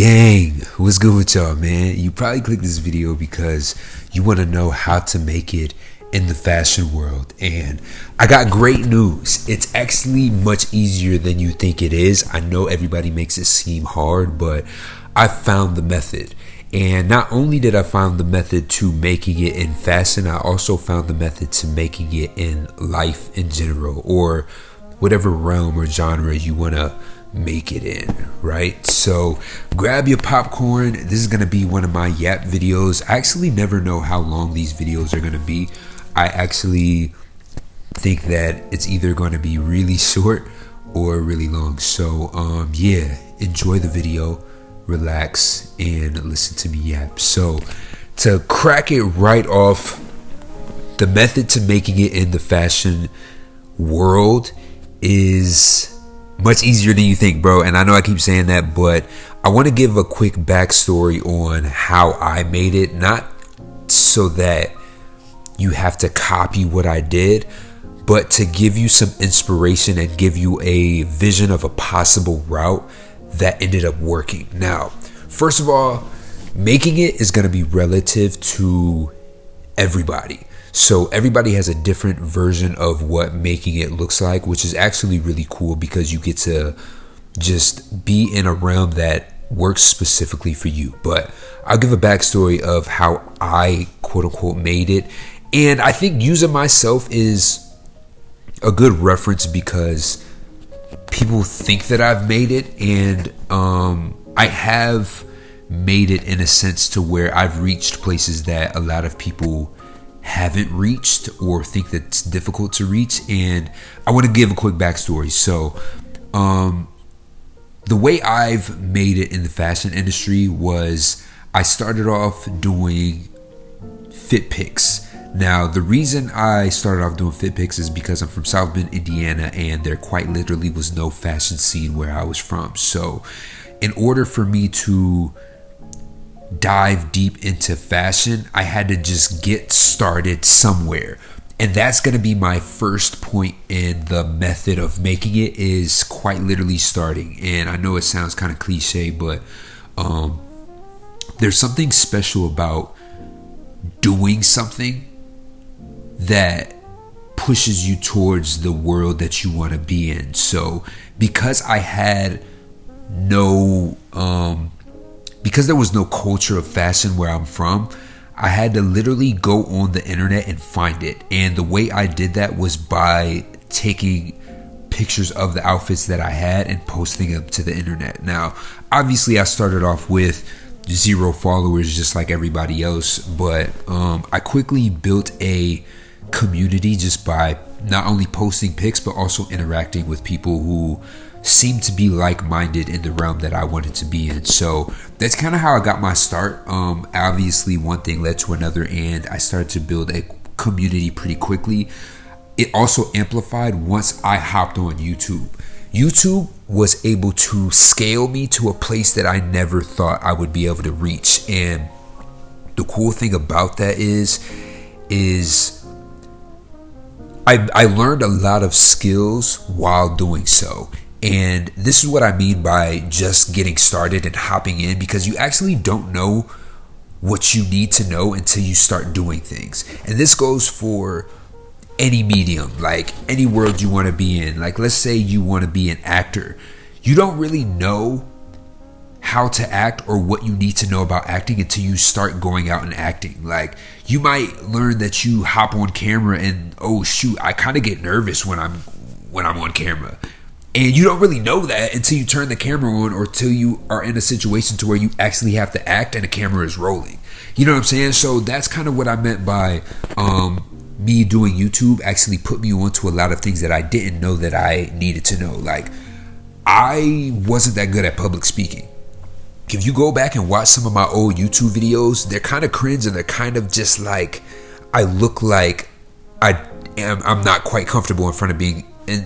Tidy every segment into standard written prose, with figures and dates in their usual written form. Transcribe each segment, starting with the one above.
Gang, what's good with y'all, man? You probably clicked this video because you want to know how to make it in the fashion world, and I got great news. It's actually much easier than you think it is. I know everybody makes it seem hard, but I found the method. And not only did I find the method to making it in fashion, I also found the method to making it in life in general, or whatever realm or genre you want to make it in, right? So grab your popcorn. This is going to be one of my yap videos. I actually never know how long these videos are going to be. I actually think that it's either going to be really short or really long. So yeah, enjoy the video, relax, and listen to me yap. So to crack it right off, the method to making it in the fashion world is much easier than you think, bro. And I know I keep saying that, but I want to give a quick backstory on how I made it, not so that you have to copy what I did, but to give you some inspiration and give you a vision of a possible route that ended up working. Now, first of all, making it is going to be relative to everybody. So everybody has a different version of what making it looks like, which is actually really cool because you get to just be in a realm that works specifically for you. But I'll give a backstory of how I quote unquote made it. And I think using myself is a good reference because people think that I've made it, and I have made it in a sense to where I've reached places that a lot of people haven't reached or think that's difficult to reach. And I want to give a quick backstory. So the way I've made it in the fashion industry was I started off doing fit pics. Now, the reason I started off doing fit pics is because I'm from South Bend, Indiana, and there quite literally was no fashion scene where I was from. So in order for me to dive deep into fashion, I had to just get started somewhere. And that's going to be my first point in the method of making it, is quite literally starting. And I know it sounds kind of cliche, but there's something special about doing something that pushes you towards the world that you want to be in. So because I had because there was no culture of fashion where I'm from, I had to literally go on the internet and find it. And the way I did that was by taking pictures of the outfits that I had and posting them to the internet. Now, obviously I started off with 0 followers just like everybody else, but I quickly built a community just by not only posting pics but also interacting with people who seemed to be like-minded in the realm that I wanted to be in. So that's kind of how I got my start. Obviously one thing led to another, and I started to build a community pretty quickly. It also amplified once I hopped on YouTube. YouTube was able to scale me to a place that I never thought I would be able to reach. And the cool thing about that is I learned a lot of skills while doing so. And this is what I mean by just getting started and hopping in, because you actually don't know what you need to know until you start doing things. And this goes for any medium, like any world you want to be in. Like, let's say you want to be an actor. You don't really know how to act or what you need to know about acting until you start going out and acting. Like, you might learn that you hop on camera and, oh shoot, I kind of get nervous when I'm on camera. And you don't really know that until you turn the camera on, or till you are in a situation to where you actually have to act and the camera is rolling. You know what I'm saying? So that's kind of what I meant by me doing YouTube actually put me on to a lot of things that I didn't know that I needed to know. Like, I wasn't that good at public speaking. If you go back and watch some of my old YouTube videos, they're kind of cringe, and they're kind of just like, I look like I'm not quite comfortable in front of being in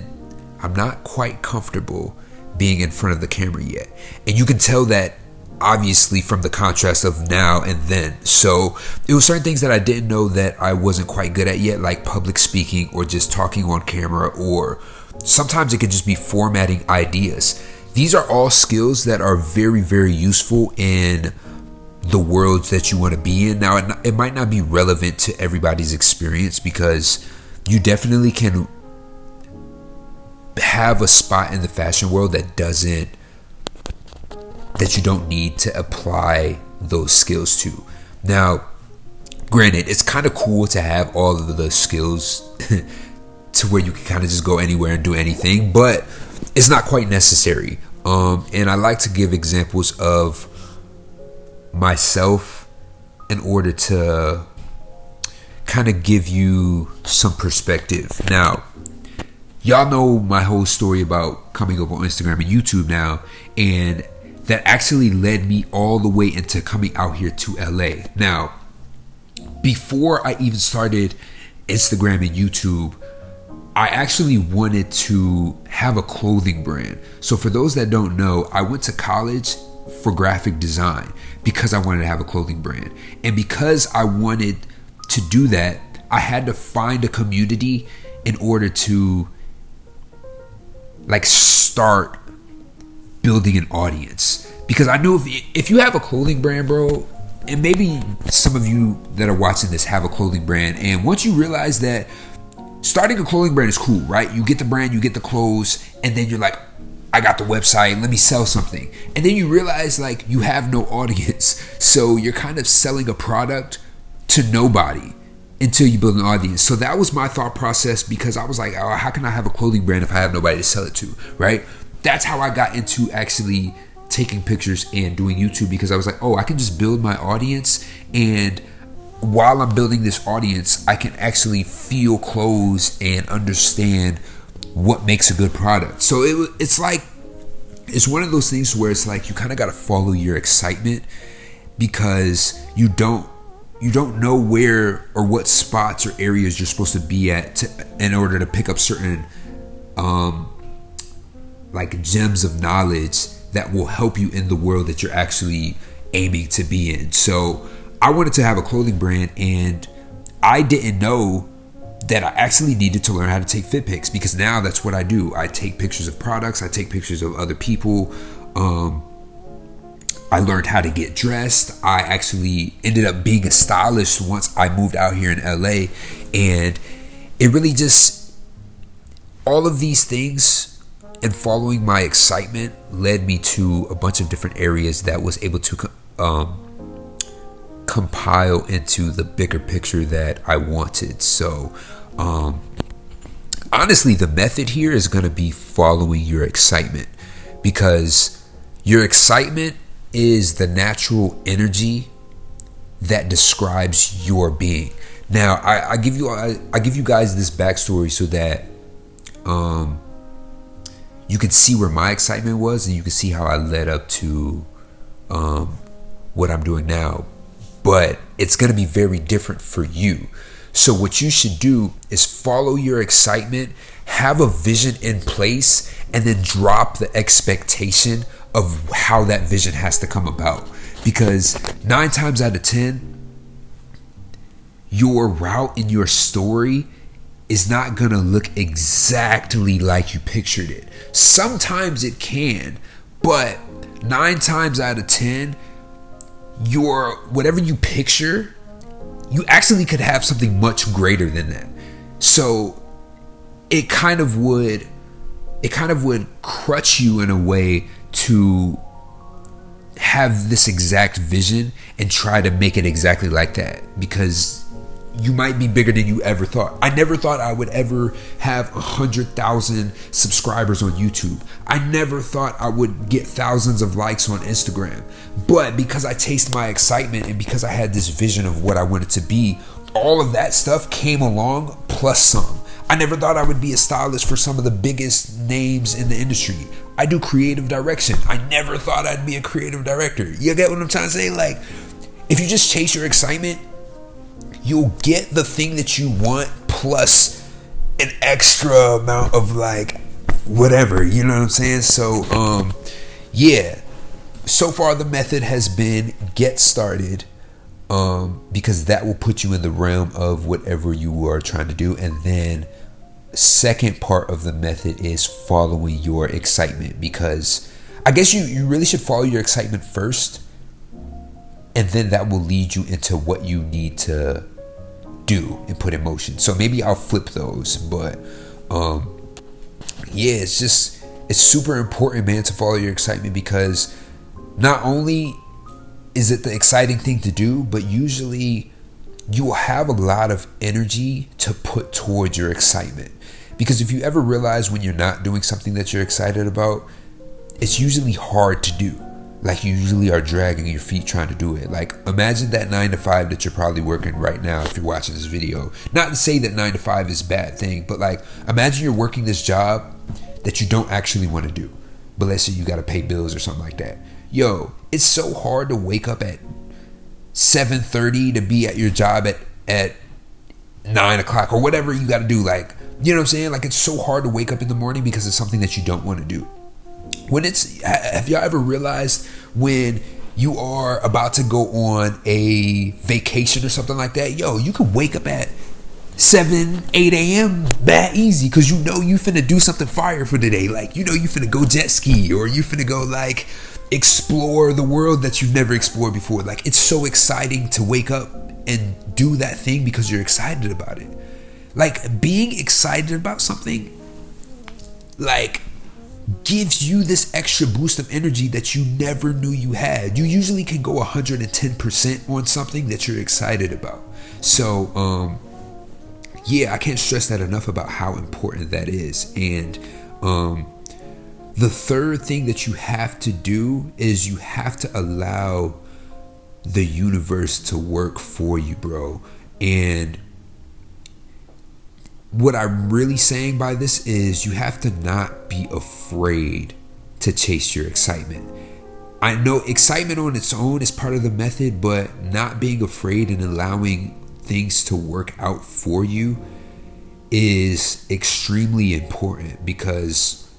front of the camera yet. And you can tell that obviously from the contrast of now and then. So it was certain things that I didn't know that I wasn't quite good at yet, like public speaking or just talking on camera, or sometimes it could just be formatting ideas. these are all skills that are very, very useful in the worlds that you want to be in. Now, it might not be relevant to everybody's experience, because you definitely can have a spot in the fashion world that you don't need to apply those skills to. Now, granted, it's kind of cool to have all of the skills to where you can kind of just go anywhere and do anything, but it's not quite necessary. And I like to give examples of myself in order to kind of give you some perspective. Now, y'all know my whole story about coming up on Instagram and YouTube now, and that actually led me all the way into coming out here to LA. Now, before I even started Instagram and YouTube, I actually wanted to have a clothing brand. So for those that don't know, I went to college for graphic design because I wanted to have a clothing brand. And because I wanted to do that, I had to find a community in order to start building an audience. Because I knew if you have a clothing brand, bro, and maybe some of you that are watching this have a clothing brand, and once you realize that starting a clothing brand is cool, right? You get the brand, you get the clothes, and then you're like, I got the website, let me sell something. And then you realize you have no audience. So you're kind of selling a product to nobody until you build an audience. So that was my thought process, because I was like, oh, how can I have a clothing brand if I have nobody to sell it to, right? That's how I got into actually taking pictures and doing YouTube, because I was like, oh, I can just build my audience, and while I'm building this audience, I can actually feel clothes and understand what makes a good product. So it's one of those things where it's like you kind of got to follow your excitement, because you don't know where or what spots or areas you're supposed to be at in order to pick up certain gems of knowledge that will help you in the world that you're actually aiming to be in. So I wanted to have a clothing brand, and I didn't know that I actually needed to learn how to take fit pics, because now that's what I do. I take pictures of products, I take pictures of other people. I learned how to get dressed. I actually ended up being a stylist once I moved out here in LA, and it really just, all of these things and following my excitement led me to a bunch of different areas that was able to compile into the bigger picture that I wanted. So honestly, the method here is going to be following your excitement, because your excitement is the natural energy that describes your being. Now, I give you guys this backstory so that you can see where my excitement was, and you can see how I led up to what I'm doing now. But it's going to be very different for you. So what you should do is follow your excitement, have a vision in place, and then drop the expectation of how that vision has to come about. Because 9 times out of 10, your route in your story is not going to look exactly like you pictured it. Sometimes it can, but 9 times out of 10, whatever you picture, you actually could have something much greater than that. So it kind of would crutch you in a way to have this exact vision and try to make it exactly like that, because you might be bigger than you ever thought. I never thought I would ever have 100,000 subscribers on YouTube. I never thought I would get thousands of likes on Instagram. But because I taste my excitement and because I had this vision of what I wanted to be, all of that stuff came along plus some. I never thought I would be a stylist for some of the biggest names in the industry. I do creative direction. I never thought I'd be a creative director. You get what I'm trying to say? Like, if you just chase your excitement, you'll get the thing that you want plus an extra amount of whatever, you know what I'm saying? So yeah, so far the method has been get started, because that will put you in the realm of whatever you are trying to do. And then second part of the method is following your excitement, because I guess you really should follow your excitement first, and then that will lead you into what you need to do and put in motion. So maybe I'll flip those, but yeah, it's super important, man, to follow your excitement, because not only is it the exciting thing to do, but usually you will have a lot of energy to put towards your excitement. Because if you ever realize when you're not doing something that you're excited about, it's usually hard to do. Like, you usually are dragging your feet trying to do it. Like, imagine that 9 to 5 that you're probably working right now if you're watching this video. Not to say that 9 to 5 is a bad thing, but like, imagine you're working this job that you don't actually want to do, but let's say you got to pay bills or something like that. Yo, it's so hard to wake up at 7:30 to be at your job at 9 o'clock or whatever you got to do. Like, you know what I'm saying? Like, it's so hard to wake up in the morning because it's something that you don't want to do. Have y'all ever realized when you are about to go on a vacation or something like that, yo, you can wake up at 7, 8 a.m. that easy, because you know you finna do something fire for the day. Like, you know you finna go jet ski, or you finna go like explore the world that you've never explored before. Like, it's so exciting to wake up and do that thing because you're excited about it. Like, being excited about something, like, gives you this extra boost of energy that you never knew you had. You usually can go 110% on something that you're excited about. So, yeah, I can't stress that enough about how important that is. And the third thing that you have to do is you have to allow the universe to work for you, bro. And what I'm really saying by this is you have to not be afraid to chase your excitement. I know excitement on its own is part of the method, but not being afraid and allowing things to work out for you is extremely important, because,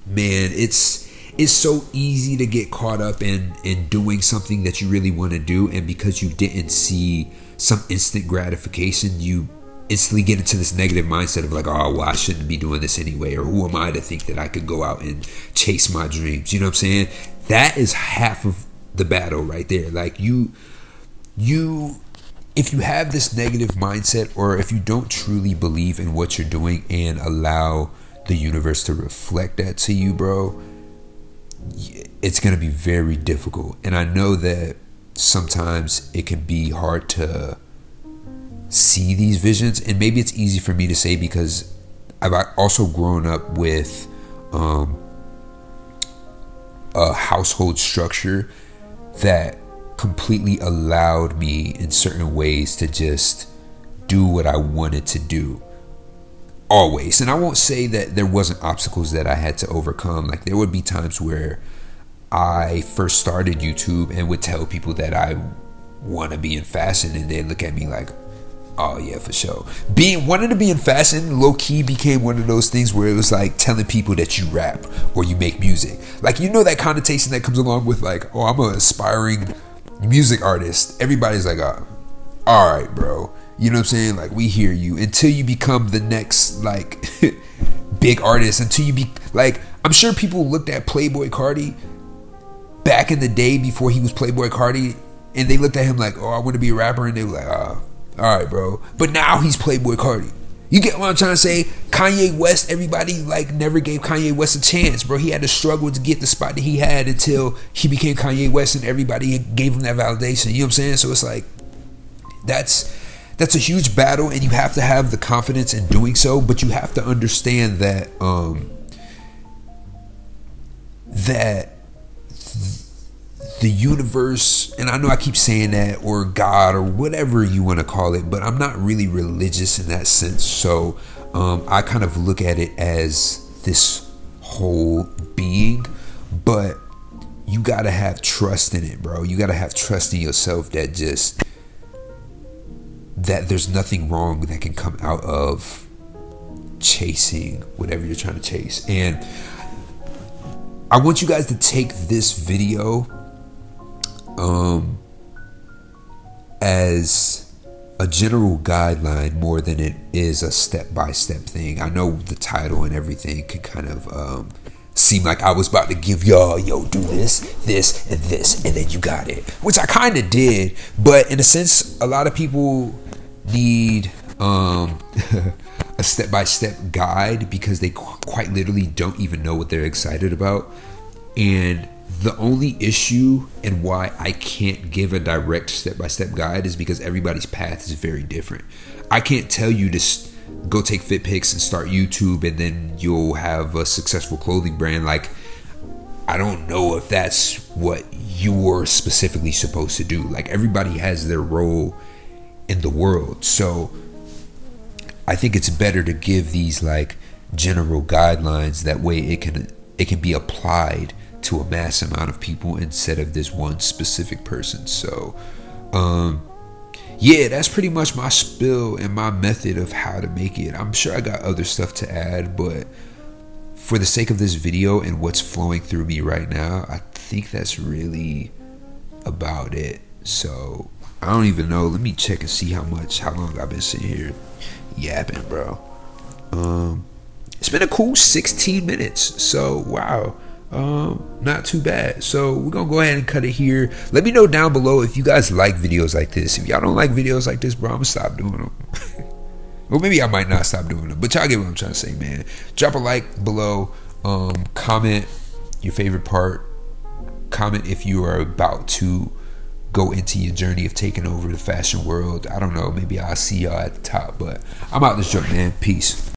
man, it's so easy to get caught up in doing something that you really want to do, and because you didn't see some instant gratification, you instantly get into this negative mindset of like, oh, well, I shouldn't be doing this anyway, or who am I to think that I could go out and chase my dreams? You know what I'm saying? That is half of the battle right there. Like, if you have this negative mindset, or if you don't truly believe in what you're doing and allow the universe to reflect that to you, bro, it's going to be very difficult. And I know that sometimes it can be hard to see these visions, and maybe it's easy for me to say because I've also grown up with a household structure that completely allowed me in certain ways to just do what I wanted to do always. And I won't say that there wasn't obstacles that I had to overcome. Like, there would be times where I first started YouTube and would tell people that I want to be in fashion, and they'd look at me like, oh yeah, for sure. Wanting to be in fashion low-key became one of those things where it was like telling people that you rap or you make music. Like, you know that connotation that comes along with like, oh, I'm an aspiring music artist. Everybody's like, oh, all right, bro. You know what I'm saying? Like, we hear you. Until you become the next like big artist, until you be like, I'm sure people looked at Playboy Cardi back in the day before he was Playboy Cardi, and they looked at him like, oh, I want to be a rapper, and they were like, oh, all right, bro. But now he's Playboy Cardi. You get what I'm trying to say? Kanye West, everybody like never gave Kanye West a chance, bro. He had to struggle to get the spot that he had until he became Kanye West, and everybody gave him that validation. You know what I'm saying? So it's like, that's a huge battle, and you have to have the confidence in doing so, but you have to understand that that the universe, and I know I keep saying that, or God, or whatever you want to call it, but I'm not really religious in that sense. So I kind of look at it as this whole being, but you got to have trust in it, bro. You got to have trust in yourself that there's nothing wrong that can come out of chasing whatever you're trying to chase. And I want you guys to take this video as a general guideline more than it is a step-by-step thing. I know the title and everything can kind of seem like I was about to give y'all, yo, do this, this, and this, and then you got it, which I kind of did. But in a sense, a lot of people need a step-by-step guide because they quite literally don't even know what they're excited about. And the only issue and why I can't give a direct step-by-step guide is because everybody's path is very different. I can't tell you to go take fit pics and start YouTube and then you'll have a successful clothing brand. Like, I don't know if that's what you're specifically supposed to do. Like, everybody has their role in the world. So I think it's better to give these like general guidelines. That way it can be applied to a mass amount of people instead of this one specific person. So yeah, that's pretty much my spill and my method of how to make it. I'm sure I got other stuff to add, but for the sake of this video and what's flowing through me right now, I think that's really about it. So I don't even know. Let me check and see how long I've been sitting here yapping, bro. It's been a cool 16 minutes. So wow. Not too bad. So we're gonna go ahead and cut it here. Let me know down below if you guys like videos like this. If y'all don't like videos like this, bro, I'm gonna stop doing them. Or maybe I might not stop doing them, but y'all get what I'm trying to say, man. Drop a like below. Comment your favorite part. Comment if you are about to go into your journey of taking over the fashion world. I don't know, maybe I'll see y'all at the top, but I'm out this joint, man. Peace.